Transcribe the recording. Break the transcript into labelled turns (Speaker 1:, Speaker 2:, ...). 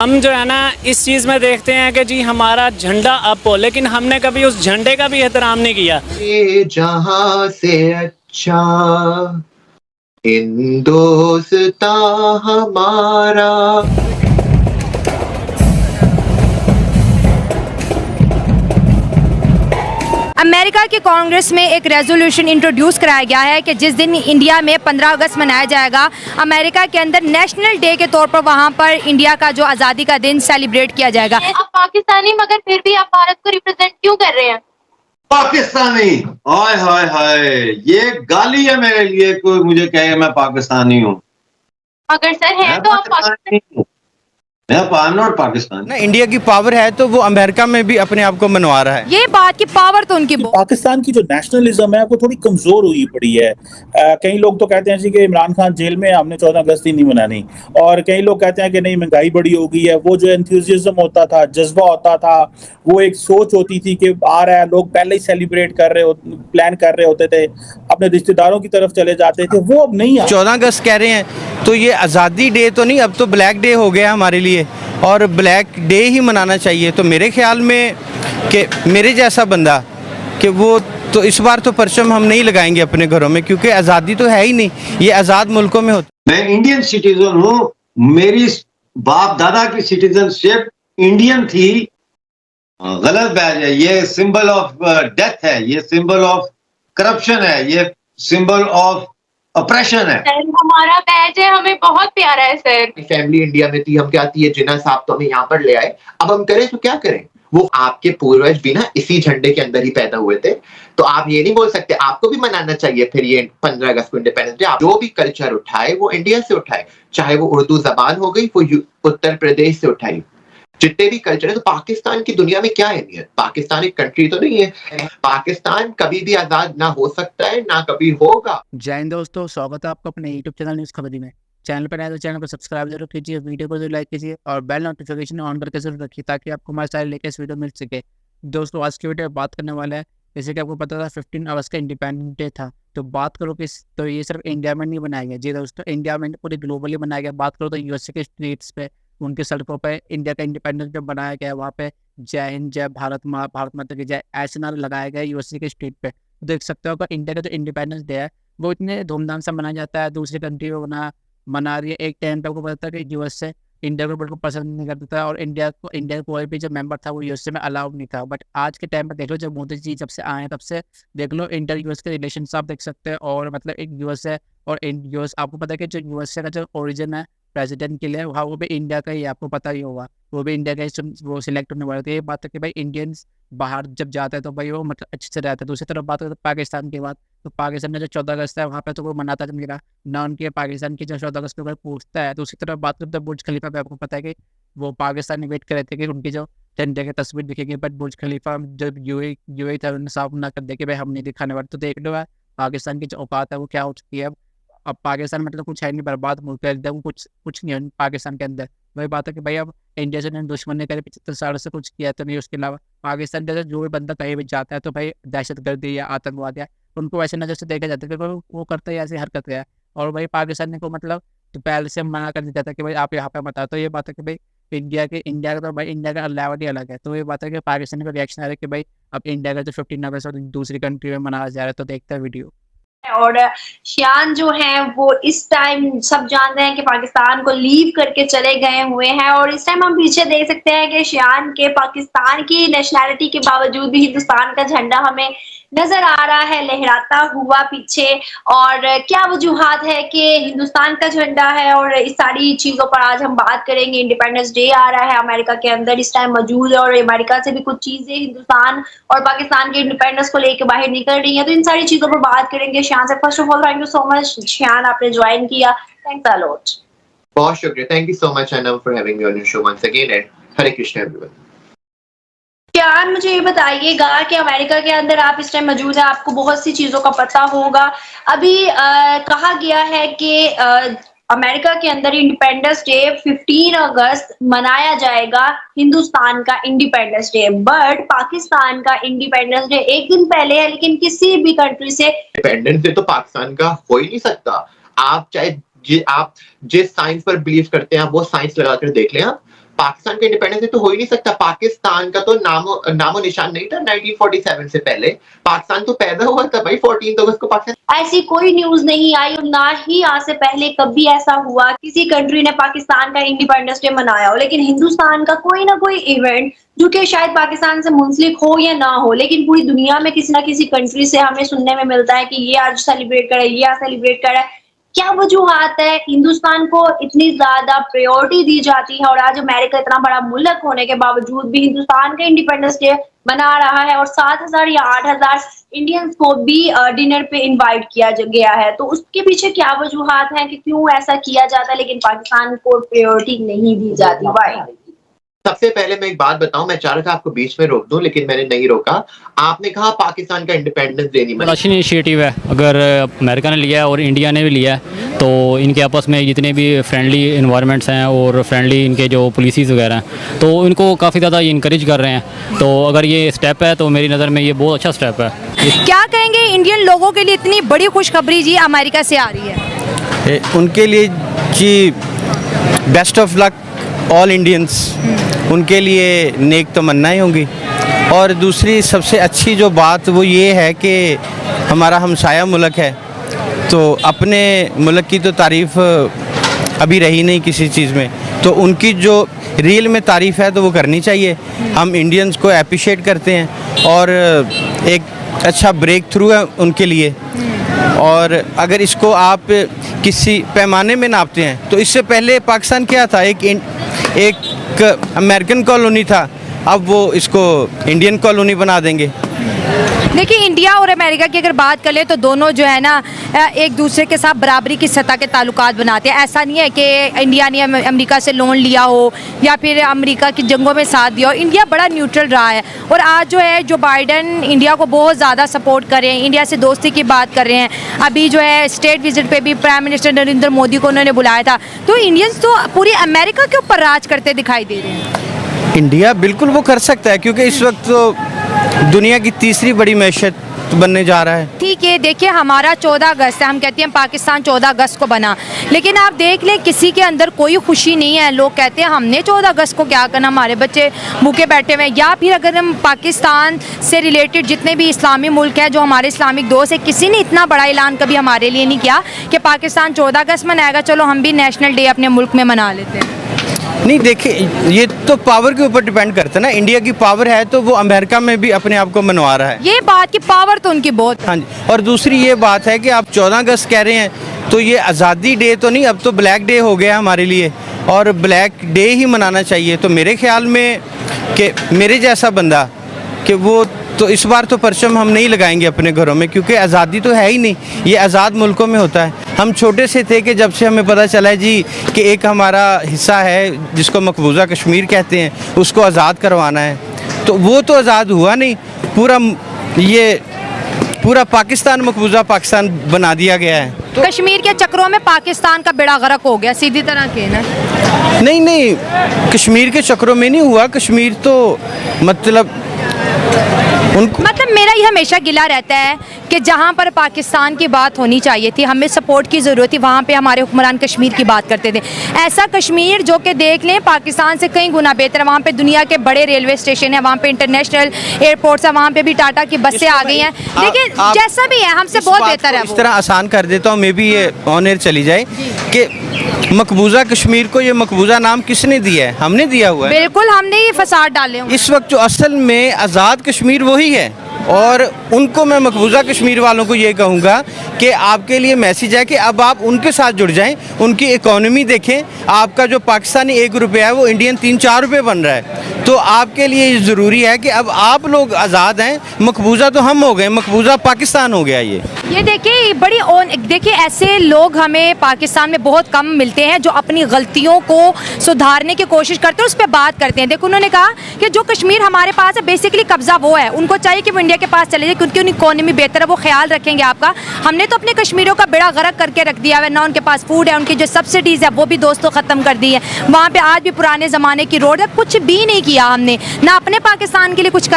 Speaker 1: हम जो है ना इस चीज़ में देखते हैं कि जी हमारा झंडा अप हो, लेकिन हमने कभी उस झंडे का भी एहतराम नहीं किया।
Speaker 2: ये जहां से अच्छा हिंदुस्तां हमारा।
Speaker 3: अमेरिका की कांग्रेस में एक रेजोल्यूशन इंट्रोड्यूस कराया गया है कि जिस दिन इंडिया में 15 अगस्त मनाया जाएगा, अमेरिका के अंदर नेशनल डे के तौर पर वहां पर इंडिया का जो आज़ादी का दिन सेलिब्रेट किया जाएगा।
Speaker 4: आप पाकिस्तानी मगर फिर भी आप भारत को रिप्रेजेंट क्यों कर रहे हैं?
Speaker 5: पाकिस्तानी, हाय हाय हाय, ये गाली है मेरे लिए कोई मुझे कहे मैं पाकिस्तानी हूँ।
Speaker 4: अगर सर है तो आप पाकिस्तानी
Speaker 5: हूँ, मैं नॉट पाकिस्तान
Speaker 6: ना। इंडिया की पावर है तो वो अमेरिका में भी अपने आप को मनवा रहा है।
Speaker 3: ये बात की पावर तो उनकी
Speaker 7: पाकिस्तान की जो नेशनलिज्म है वो थोड़ी कमजोर हुई पड़ी है। कई लोग तो कहते हैं जी कि इमरान खान जेल में, हमने 14 अगस्त ही नहीं मनानी, और कई लोग कहते हैं कि नहीं, महंगाई बड़ी हो गई है। वो जो एंथुसियाज्म होता था, जज्बा होता था, वो एक सोच होती थी कि आ रहा है, लोग पहले ही सेलिब्रेट कर रहे प्लान कर रहे होते थे, अपने रिश्तेदारों की तरफ चले जाते थे, वो अब नहीं।
Speaker 6: 14 अगस्त कह रहे हैं तो ये आज़ादी डे तो नहीं, अब तो ब्लैक डे हो गया हमारे लिए, और ब्लैक डे ही मनाना चाहिए। तो मेरे ख्याल में कि मेरे जैसा बंदा कि वो तो इस बार तो परचम हम नहीं लगाएंगे अपने घरों में, क्योंकि आज़ादी तो है ही नहीं, ये आज़ाद मुल्कों में होता।
Speaker 5: मैं इंडियन सिटीजन हूँ, मेरी बाप दादा की सिटीजनशिप इंडियन थी। गलत बैज है, ये सिंबल ऑफ डेथ है, ये सिंबल ऑफ करप्शन है, ये सिंबल ऑफ ऑपरेशन है।
Speaker 4: हमारा बैज है, हमें बहुत प्यारा है सर।
Speaker 2: फैमिली इंडिया में थी, हम क्या थी, ये जिन्ना साहब तो हमें यहाँ पर ले आए, अब हम करें तो क्या करें। वो आपके पूर्वज भी ना इसी झंडे के अंदर ही पैदा हुए थे, तो आप ये नहीं बोल सकते आपको भी मनाना चाहिए फिर ये 15 अगस्त को इंडिपेंडेंस डे। जो भी कल्चर उठाए वो इंडिया से उठाए, चाहे वो उर्दू जबान हो गई, वो उत्तर प्रदेश से उठाई, जितने भी कल्चर है। तो पाकिस्तान की दुनिया में क्या अहमियत? पाकिस्तान एक कंट्री तो नहीं है। पाकिस्तान कभी भी आजाद ना हो सकता है, ना कभी होगा।
Speaker 8: जय हिंद दोस्तों, स्वागत है आपका अपने यूट्यूब चैनल न्यूज़ खबरी में। चैनल पर आए तो चैनल को सब्सक्राइब जरूर कीजिए, वीडियो को जरूर लाइक कीजिए और बेल नोटिफिकेशन ऑन करके जरूर रखिए ताकि आपको हमारे सारे लेटेस्ट वीडियो मिल सके। दोस्तों, आज की वीडियो में बात करने वाला है, जैसे कि आपको पता था 15 अगस्त का इंडिपेंडेंस डे था, तो बात करो कि तो ये सिर्फ इंडिया में नहीं बनाया गया। जी दोस्तों, इंडिया में पूरी ग्लोबली बनाया गया। बात करो तो यूएसए के स्ट्रीट्स पे, उनके सड़कों पे इंडिया का इंडिपेंडेंस डे बनाया गया। वहाँ पे जय हिंद, जय भारत माँ, भारत माता की जय, ऐसे नारे लगाया गया यूएसए के स्ट्रीट पे। तो देख सकते हो कि इंडिया का जो इंडिपेंडेंस डे है वो इतने धूमधाम से मनाया जाता है। दूसरी कंट्री में मना रही है। एक टाइम पे आपको पता था कि यूएसए इंडिया को बिल्कुल पसंद नहीं करता था, और इंडिया कोई भी जो मेंबर था वो यूएसए में अलाउड नहीं था। बट आज के टाइम पर देख लो, जब मोदी जी जब से आए हैं तब से देख लो इंडिया यूएस के रिलेशन आप देख सकते हैं। और मतलब एक यूएसए और यूएस, आपको पता है कि जो यूएसए का जो ओरिजिन है प्रेसिडेंट के लिए, वहाँ वो भी इंडिया का ही, आपको पता ही होगा, वो भी इंडिया का ही वो सिलेक्ट होने वाले थे। ये बात है कि भाई इंडियंस बाहर जब जाते हैं तो भाई वो मतलब अच्छे से रहता है। दूसरी तरफ बात करें तो पाकिस्तान की बात, तो पाकिस्तान में जो 14 अगस्त है वहाँ पे तो वो मनाता नहीं रहा ना, उनके पाकिस्तान की जो 14 अगस्त को कोई पूछता है। दूसरी तरफ बात करें तो बुर्ज खलीफा पे आपको पता है कि वो पाकिस्तान वेट कर रहे थे कि उनकी जो झंडे की तस्वीर दिखेगी, बट बुर्ज खलीफा जब यूएई था उन्होंने साफ ना कर दिया कि भाई हम नहीं दिखाने वाले। तो देख लो यार, पाकिस्तान की जो औकात है वो क्या हो चुकी है। अब पाकिस्तान मतलब कुछ है नहीं, बर्बाद मुल्क है एकदम, कुछ नहीं है पाकिस्तान के अंदर। वही बात है कि भाई अब इंडिया से दुश्मन ने करे 75 साल से कुछ किया तो नहीं। उसके अलावा पाकिस्तान के जो भी बंदा कहीं भी जाता है तो भाई दहशतगर्दी या आतंकवाद, या उनको वैसे नज़र से देखा जाता है कि वो करता है, ऐसी हरकत है। और भाई पाकिस्तान को मतलब तो पहले से मना कर दिया था कि भाई आप यहाँ पे मत आओ। तो ये बात है कि भाई इंडिया का तो भाई इंडिया का लेवल ही अलग है। तो ये बात है कि पाकिस्तान का रिएक्शन आ रहा है कि भाई अब इंडिया का जो 15 अगस्त दूसरी कंट्री में मनाया जा रहा है। तो देखते हैं वीडियो।
Speaker 4: और शियान जो हैं वो इस टाइम सब जान रहे हैं कि पाकिस्तान को लीव करके चले गए हुए हैं, और इस टाइम हम पीछे देख सकते हैं कि शियान के पाकिस्तान की नेशनैलिटी के बावजूद भी हिंदुस्तान का झंडा हमें नजर आ रहा है लहराता हुआ पीछे। और क्या वजूहात है कि हिंदुस्तान का झंडा है, और इस सारी चीजों पर आज हम बात करेंगे। इंडिपेंडेंस डे आ रहा है, अमेरिका के अंदर इस टाइम मौजूद है, और अमेरिका से भी कुछ चीजें हिंदुस्तान और पाकिस्तान के इंडिपेंडेंस को लेकर बाहर निकल रही है। तो इन सारी चीजों पर बात करेंगे शियान से। First of all thank you so much Shiyan, आपने ज्वाइन किया, थैंक्स अ लॉट।
Speaker 2: बहुत शुक्रिया, thank you so much Anam for having me on your show once again, and Hare Krishna everyone.
Speaker 4: Shiyan, मुझे ये बताइएगा कि अमेरिका के अंदर आप इस टाइम मौजूद है, आपको बहुत सी चीजों का पता होगा। अभी कहा गया है कि अमेरिका के अंदर इंडिपेंडेंस डे 15 अगस्त मनाया जाएगा, हिंदुस्तान का इंडिपेंडेंस डे। बट पाकिस्तान का इंडिपेंडेंस डे एक दिन पहले है, लेकिन किसी भी कंट्री से
Speaker 2: इंडिपेंडेंस डे तो पाकिस्तान का हो ही नहीं सकता। आप चाहे आप जिस साइंस पर बिलीव करते हैं, आप वो साइंस लगाकर देख लें। आप पाकिस्तान का इंडिपेंडेंस तो हो ही नहीं सकता। पाकिस्तान का तो नामो निशान नहीं था 1947 से पहले। पाकिस्तान तो पैदा हुआ था भाई 14 अगस्त को पाकिस्तान।
Speaker 4: ऐसी कोई न्यूज नहीं आई और ना ही आज से पहले कभी ऐसा हुआ किसी कंट्री ने पाकिस्तान का इंडिपेंडेंस डे मनाया हो। लेकिन हिंदुस्तान का कोई ना कोई इवेंट जो कि शायद पाकिस्तान से मुंसलिक हो या ना हो, लेकिन पूरी दुनिया में किसी ना किसी कंट्री से हमें सुनने में मिलता है कि ये आज सेलिब्रेट करे, ये आज सेलिब्रेट करे। क्या वजूहात है हिंदुस्तान को इतनी ज्यादा प्रायोरिटी दी जाती है और आज अमेरिका इतना बड़ा मुल्क होने के बावजूद भी हिंदुस्तान का इंडिपेंडेंस डे मना रहा है और 7,000 या 8,000 इंडियंस को भी डिनर पे इनवाइट किया गया है। तो उसके पीछे क्या वजूहात हैं कि क्यों ऐसा किया जाता है लेकिन पाकिस्तान को प्रायोरिटी नहीं दी जाती? वाई?
Speaker 2: सबसे पहले मैं एक बात बताऊं, मैं चाह रहा था आपको बीच में रोक दूं लेकिन मैंने नहीं रोका। आपने कहा पाकिस्तान का इंडिपेंडेंस डे नहीं मनाया।
Speaker 9: अच्छी इनिशिएटिव है, अगर अमेरिका ने लिया है और इंडिया ने भी लिया है तो इनके आपस में जितने भी फ्रेंडली इन्वायरमेंट्स हैं और फ्रेंडली इनके जो पॉलिसीज़ वगैरह हैं तो इनको काफ़ी ज़्यादा इनकरेज कर रहे हैं। तो अगर ये स्टेप है तो मेरी नज़र में ये बहुत अच्छा स्टेप है।
Speaker 3: क्या कहेंगे इंडियन लोगों के लिए इतनी बड़ी खुशखबरी जी अमेरिका से आ रही है?
Speaker 6: उनके लिए जी best of luck all Indians, उनके लिए नेक तमन्नाएं होंगी। और दूसरी सबसे अच्छी जो बात वो ये है कि हमारा हमसाया मुल्क है तो अपने मुल्क की तो तारीफ़ अभी रही नहीं किसी चीज़ में, तो उनकी जो रियल में तारीफ़ है तो वो करनी चाहिए। हम इंडियंस को अप्रिशिएट करते हैं और एक अच्छा ब्रेक थ्रू है उनके लिए। और अगर इसको आप किसी पैमाने में नापते हैं तो इससे पहले पाकिस्तान क्या था, एक अमेरिकन कॉलोनी था, अब वो इसको इंडियन कॉलोनी बना देंगे।
Speaker 3: देखिए इंडिया और अमेरिका की अगर बात कर ले तो दोनों जो है ना एक दूसरे के साथ बराबरी की सतह के ताल्लुकात बनाते हैं। ऐसा नहीं है कि इंडिया ने अमेरिका से लोन लिया हो या फिर अमेरिका की जंगों में साथ दिया हो। इंडिया बड़ा न्यूट्रल रहा है और आज जो है जो बाइडन इंडिया को बहुत ज़्यादा सपोर्ट कर रहे हैं, इंडिया से दोस्ती की बात कर रहे हैं। अभी जो है स्टेट विजिट पे भी प्राइम मिनिस्टर नरेंद्र मोदी को उन्होंने बुलाया था। तो इंडियंस तो पूरी अमेरिका के ऊपर राज करते दिखाई दे रहे हैं।
Speaker 6: इंडिया बिल्कुल वो कर सकता है क्योंकि इस वक्त तो दुनिया की तीसरी बड़ी मैशत बनने जा रहा है।
Speaker 3: ठीक है, देखिए हमारा 14 अगस्त है, हम कहते हैं पाकिस्तान 14 अगस्त को बना, लेकिन आप देख लें किसी के अंदर कोई खुशी नहीं है। लोग कहते हैं हमने 14 अगस्त को क्या करना, हमारे बच्चे भूखे बैठे हुए हैं। या फिर अगर हम पाकिस्तान से रिलेटेड जितने भी इस्लामी मुल्क हैं जो हमारे इस्लामिक दोस्त हैं, किसी ने इतना बड़ा ऐलान कभी हमारे लिए नहीं किया कि पाकिस्तान 14 अगस्त मनाएगा, चलो हम भी नेशनल डे अपने मुल्क में मना लेते हैं।
Speaker 6: नहीं देखिए ये तो पावर के ऊपर डिपेंड करता है ना। इंडिया की पावर है तो वो अमेरिका में भी अपने आप को मनवा रहा है।
Speaker 3: ये बात की पावर तो उनकी बहुत।
Speaker 6: हाँ जी, और दूसरी ये बात है कि आप 14 अगस्त कह रहे हैं तो ये आज़ादी डे तो नहीं, अब तो ब्लैक डे हो गया हमारे लिए और ब्लैक डे ही मनाना चाहिए। तो मेरे ख्याल में कि मेरे जैसा बंदा कि वो तो इस बार तो परचम हम नहीं लगाएंगे अपने घरों में क्योंकि आज़ादी तो है ही नहीं, ये आज़ाद मुल्कों में होता है। हम छोटे से थे कि जब से हमें पता चला है जी कि एक हमारा हिस्सा है जिसको मकबूजा कश्मीर कहते हैं, उसको आज़ाद करवाना है, तो वो तो आज़ाद हुआ नहीं, पूरा पाकिस्तान मकबूजा पाकिस्तान बना दिया गया है।
Speaker 3: तो कश्मीर के चक्रों में पाकिस्तान का बेड़ा गर्क हो गया, सीधी तरह के ना।
Speaker 6: नहीं, कश्मीर के चक्रों में नहीं हुआ। कश्मीर तो मतलब
Speaker 3: मेरा ये हमेशा गिला रहता है कि जहाँ पर पाकिस्तान की बात होनी चाहिए थी, हमें सपोर्ट की ज़रूरत थी, वहाँ पे हमारे हुक्मरान कश्मीर की बात करते थे। ऐसा कश्मीर जो कि देख लें पाकिस्तान से कई गुना बेहतर है। वहाँ पे दुनिया के बड़े रेलवे स्टेशन है, वहाँ पे इंटरनेशनल एयरपोर्ट्स है, वहाँ पे भी टाटा की बसें आ गई हैं। लेकिन जैसा भी है हमसे बहुत बेहतर है।
Speaker 6: इस तरह आसान कर देता हूँ, मे भी ये ऑन एयर चली जाए कि मकबूजा कश्मीर को ये मकबूजा नाम किसने दिया है? हमने दिया हुआ है।
Speaker 3: बिल्कुल, हमने ही फसाद डाले हुए।
Speaker 6: इस वक्त जो असल में आज़ाद कश्मीर वही है और उनको मैं मकबूजा कश्मीर वालों को ये कहूँगा कि आपके लिए मैसेज है कि अब आप उनके साथ जुड़ जाएं, उनकी इकोनॉमी देखें। आपका जो पाकिस्तानी 1 रुपया है वो इंडियन 3-4 रुपये बन रहा है। तो आपके लिए ज़रूरी है कि अब आप लोग आज़ाद हैं, मकबूजा तो हम हो गए, मकबूजा पाकिस्तान हो गया। ये
Speaker 3: देखिए देखिए ऐसे लोग हमें पाकिस्तान में बहुत कम मिलते हैं जो अपनी गलतियों को सुधारने की कोशिश करते हैं, उस पर बात करते हैं। देखो उन्होंने कहा कि जो कश्मीर हमारे पास है बेसिकली कब्जा वो है, उनको चाहिए कि वो इंडिया के पास चले जाए क्योंकि उनकी इकोनॉमी बेहतर है, वो ख्याल रखेंगे आपका। हमने तो अपने कश्मीरियों का बेड़ा गर्क करके रख दिया है, ना उनके पास फूड है, उनकी जो सब्सिडीज़ है वो भी दोस्तों ख़त्म कर दी है। वहाँ पर आज भी पुराने ज़माने की रोड है, कुछ भी नहीं किया हमने, ना अपने पाकिस्तान के लिए कुछ कर